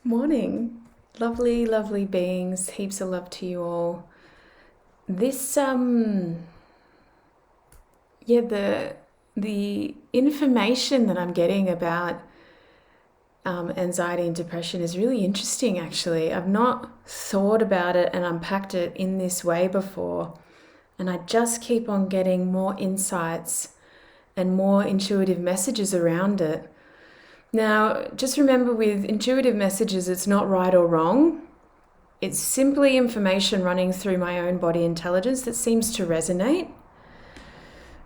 Morning. Lovely, lovely beings. Heaps of love to you all. This yeah, the information that I'm getting about anxiety and depression is really interesting actually. I've not thought about it and unpacked it in this way before. And I just keep on getting more insights and more intuitive messages around it. Now, just remember with intuitive messages, it's not right or wrong. It's simply information running through my own body intelligence that seems to resonate.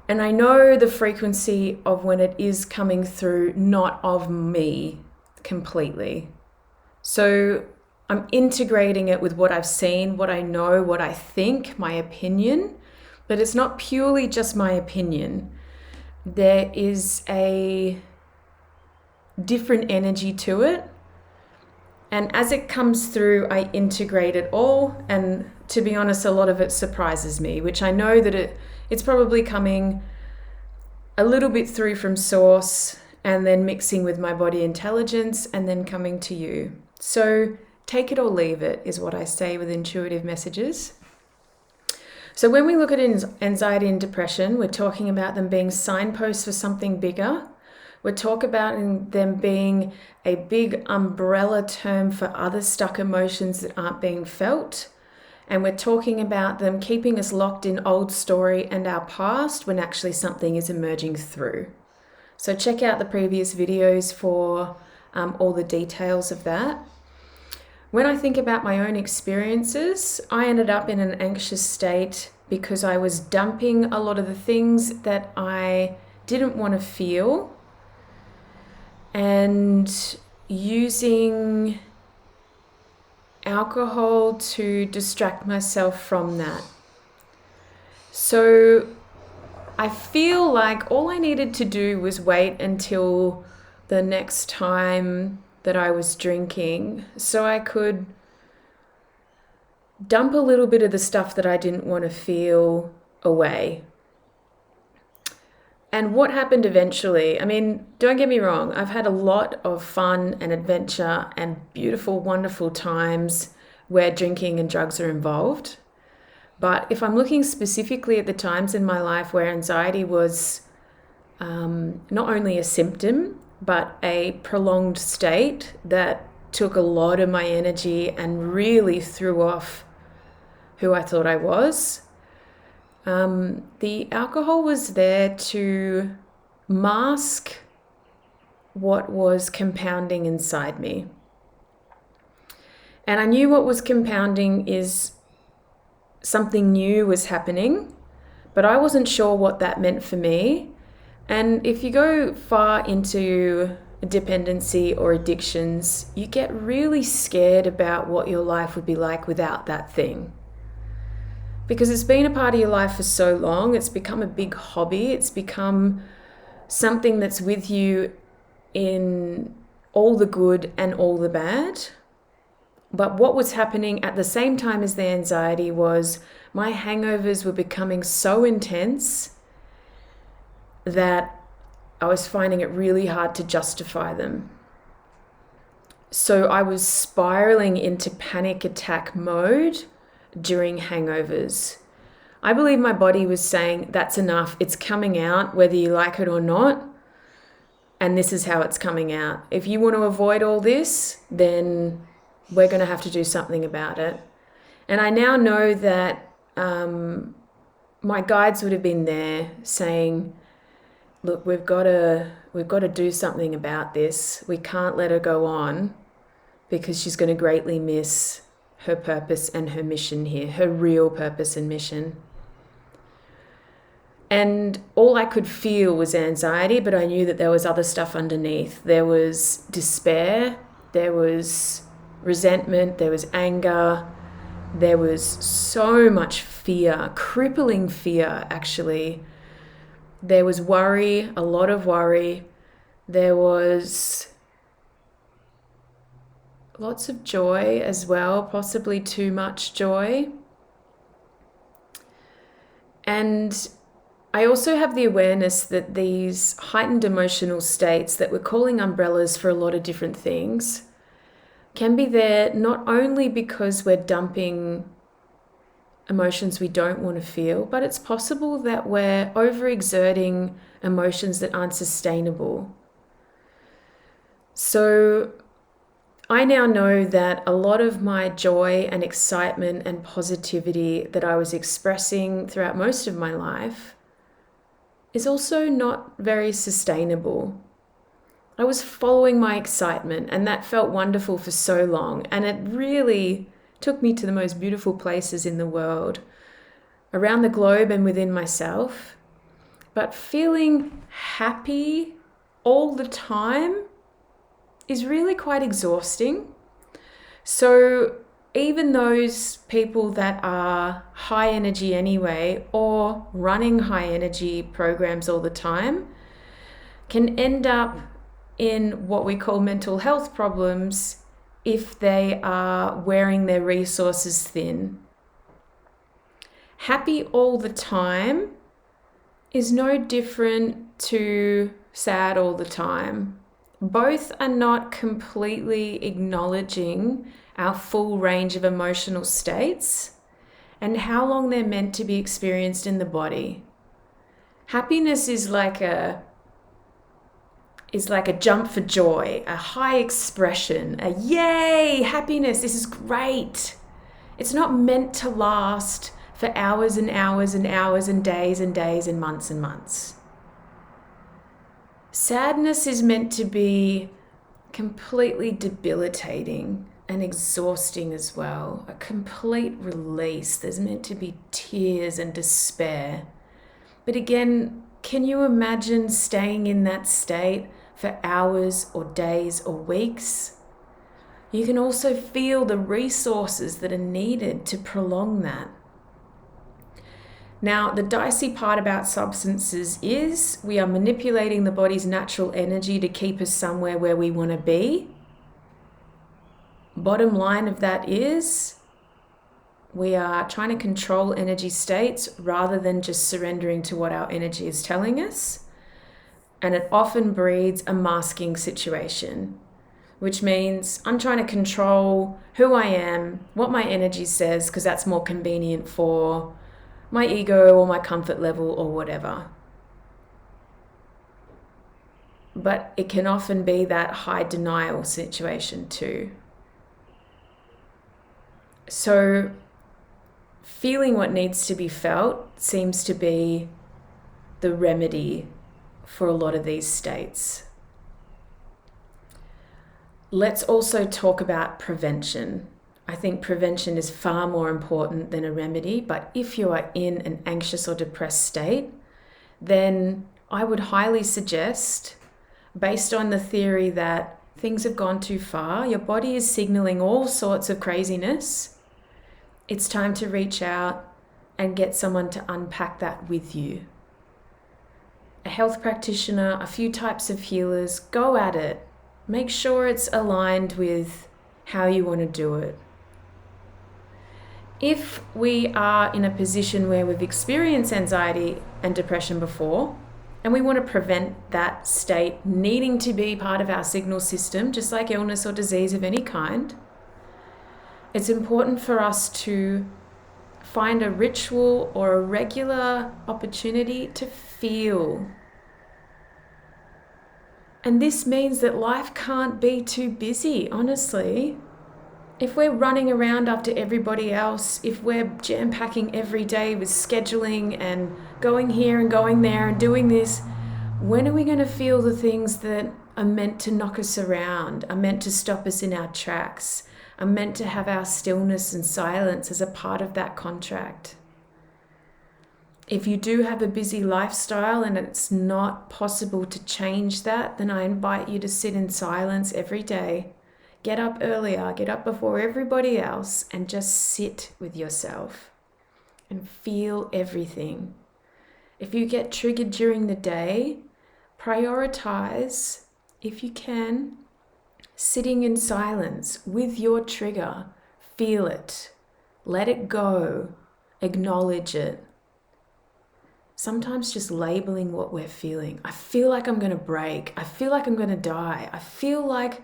And I know the frequency of when it is coming through, not of me completely. So I'm integrating it with what I've seen, what I know, what I think, my opinion. But it's not purely just my opinion. There is a different energy to it. And as it comes through, I integrate it all. And to be honest, a lot of it surprises me, which I know that it's probably coming a little bit through from source and then mixing with my body intelligence and then coming to you. So take it or leave it is what I say with intuitive messages. So when we look at anxiety and depression, we're talking about them being signposts for something bigger. We talk about them being a big umbrella term for other stuck emotions that aren't being felt. And we're talking about them keeping us locked in old story and our past when actually something is emerging through. So check out the previous videos for all the details of that. When I think about my own experiences, I ended up in an anxious state because I was dumping a lot of the things that I didn't want to feel and using alcohol to distract myself from that. So I feel like all I needed to do was wait until the next time that I was drinking so I could dump a little bit of the stuff that I didn't want to feel away. And what happened eventually, I mean, don't get me wrong, I've had a lot of fun and adventure and beautiful, wonderful times where drinking and drugs are involved. But if I'm looking specifically at the times in my life where anxiety was not only a symptom, but a prolonged state that took a lot of my energy and really threw off who I thought I was, the alcohol was there to mask what was compounding inside me. And I knew what was compounding is something new was happening, but I wasn't sure what that meant for me. And if you go far into dependency or addictions, you get really scared about what your life would be like without that thing. Because it's been a part of your life for so long, it's become a big hobby, it's become something that's with you in all the good and all the bad. But what was happening at the same time as the anxiety was my hangovers were becoming so intense that I was finding it really hard to justify them. So I was spiraling into panic attack mode during hangovers. I believe my body was saying, that's enough, it's coming out whether you like it or not, and this is how it's coming out. If you want to avoid all this, then we're going to have to do something about it. And I now know that my guides would have been there saying, look, we've got to do something about this. We can't let her go on because she's going to greatly miss her purpose and her mission here, her real purpose and mission. And all I could feel was anxiety, but I knew that there was other stuff underneath. There was despair, there was resentment, there was anger, there was so much fear, crippling fear actually. There was worry, a lot of worry. There was lots of joy as well, possibly too much joy. And I also have the awareness that these heightened emotional states that we're calling umbrellas for a lot of different things can be there not only because we're dumping emotions we don't want to feel, but it's possible that we're overexerting emotions that aren't sustainable. So I now know that a lot of my joy and excitement and positivity that I was expressing throughout most of my life is also not very sustainable. I was following my excitement, and that felt wonderful for so long, and it really took me to the most beautiful places in the world, around the globe and within myself. But feeling happy all the time is really quite exhausting. So even those people that are high energy anyway, or running high energy programs all the time, can end up in what we call mental health problems if they are wearing their resources thin. Happy all the time is no different to sad all the time. Both are not completely acknowledging our full range of emotional states and how long they're meant to be experienced in the body. Happiness is like a jump for joy, a high expression, a yay, happiness, this is great. It's not meant to last for hours and hours and hours and days and months and months. Sadness is meant to be completely debilitating and exhausting as well. A complete release. There's meant to be tears and despair. But again, can you imagine staying in that state for hours or days or weeks? You can also feel the resources that are needed to prolong that. Now, the dicey part about substances is we are manipulating the body's natural energy to keep us somewhere where we want to be. Bottom line of that is we are trying to control energy states rather than just surrendering to what our energy is telling us. And it often breeds a masking situation, which means I'm trying to control who I am, what my energy says, because that's more convenient for my ego or my comfort level or whatever. But it can often be that high denial situation too. So feeling what needs to be felt seems to be the remedy for a lot of these states. Let's also talk about prevention. I think prevention is far more important than a remedy, but if you are in an anxious or depressed state, then I would highly suggest, based on the theory that things have gone too far, your body is signaling all sorts of craziness, it's time to reach out and get someone to unpack that with you. A health practitioner, a few types of healers, go at it. Make sure it's aligned with how you want to do it. If we are in a position where we've experienced anxiety and depression before, and we want to prevent that state needing to be part of our signal system, just like illness or disease of any kind, it's important for us to find a ritual or a regular opportunity to feel. And this means that life can't be too busy, honestly. If we're running around after everybody else, if we're jam-packing every day with scheduling and going here and going there and doing this, when are we going to feel the things that are meant to knock us around, are meant to stop us in our tracks, are meant to have our stillness and silence as a part of that contract? If you do have a busy lifestyle and it's not possible to change that, then I invite you to sit in silence every day. Get up earlier, get up before everybody else, and just sit with yourself and feel everything. If you get triggered during the day, prioritize, if you can, sitting in silence with your trigger. Feel it, let it go, acknowledge it. Sometimes just labeling what we're feeling. I feel like I'm going to break. I feel like I'm going to die. I feel like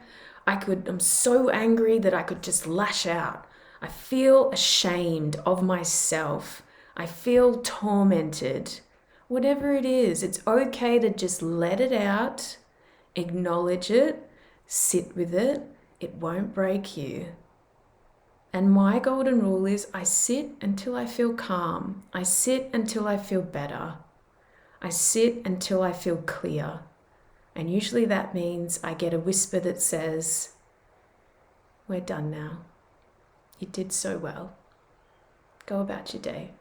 I'm so angry that I could just lash out. I feel ashamed of myself. I feel tormented. Whatever it is, it's okay to just let it out, acknowledge it, sit with it. It won't break you. And my golden rule is I sit until I feel calm. I sit until I feel better. I sit until I feel clear. And usually that means I get a whisper that says, we're done now. You did so well. Go about your day.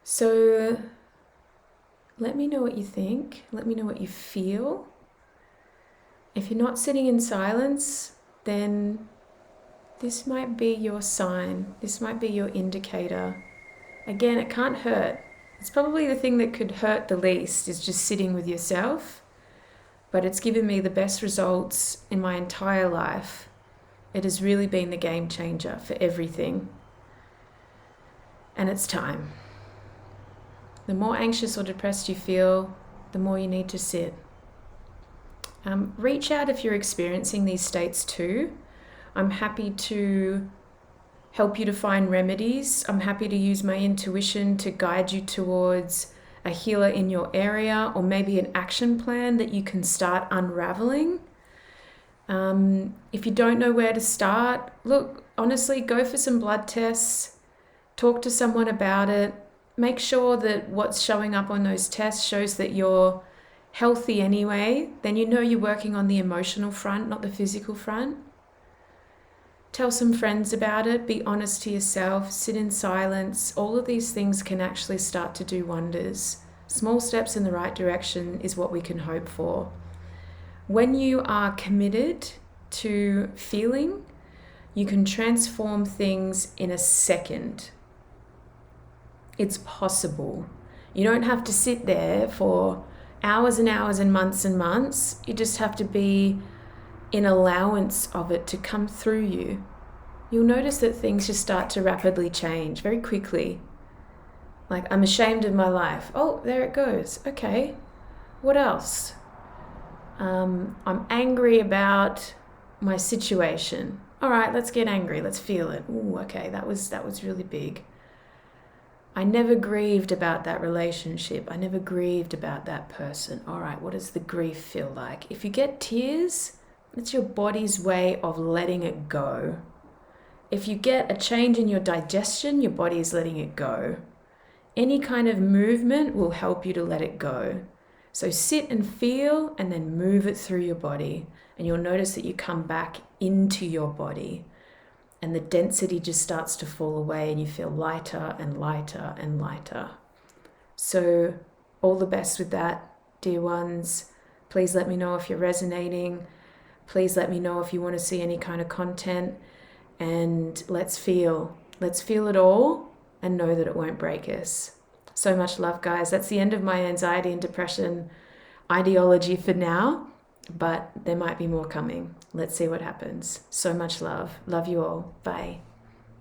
So let me know what you think. Let me know what you feel. If you're not sitting in silence, then this might be your sign. This might be your indicator. Again, it can't hurt. It's probably the thing that could hurt the least is just sitting with yourself. But it's given me the best results in my entire life. It has really been the game changer for everything. And it's time. The more anxious or depressed you feel, the more you need to sit. Reach out if you're experiencing these states too. I'm happy to help you to find remedies. I'm happy to use my intuition to guide you towards a healer in your area, or maybe an action plan that you can start unraveling. If you don't know where to start, look, honestly, go for some blood tests, talk to someone about it, make sure that what's showing up on those tests shows that you're healthy anyway. Then you know you're working on the emotional front, not the physical front. Tell some friends about it, be honest to yourself, sit in silence. All of these things can actually start to do wonders. Small steps in the right direction is what we can hope for. When you are committed to feeling, you can transform things in a second. It's possible. You don't have to sit there for hours and hours and months. You just have to be in allowance of it to come through you. You'll notice that things just start to rapidly change very quickly. Like, I'm ashamed of my life. Oh, there it goes. Okay, what else? I'm angry about my situation. All right, let's get angry. Let's feel it. Ooh, okay, that was really big. I never grieved about that relationship. I never grieved about that person. All right, what does the grief feel like? If you get tears, it's your body's way of letting it go. If you get a change in your digestion, your body is letting it go. Any kind of movement will help you to let it go. So sit and feel and then move it through your body. And you'll notice that you come back into your body. And the density just starts to fall away and you feel lighter and lighter and lighter. So all the best with that, dear ones. Please let me know if you're resonating. Please let me know if you want to see any kind of content. And let's feel it all and know that it won't break us. So much love, guys. That's the end of my anxiety and depression ideology for now, but there might be more coming. Let's see what happens. So much love. Love you all. Bye.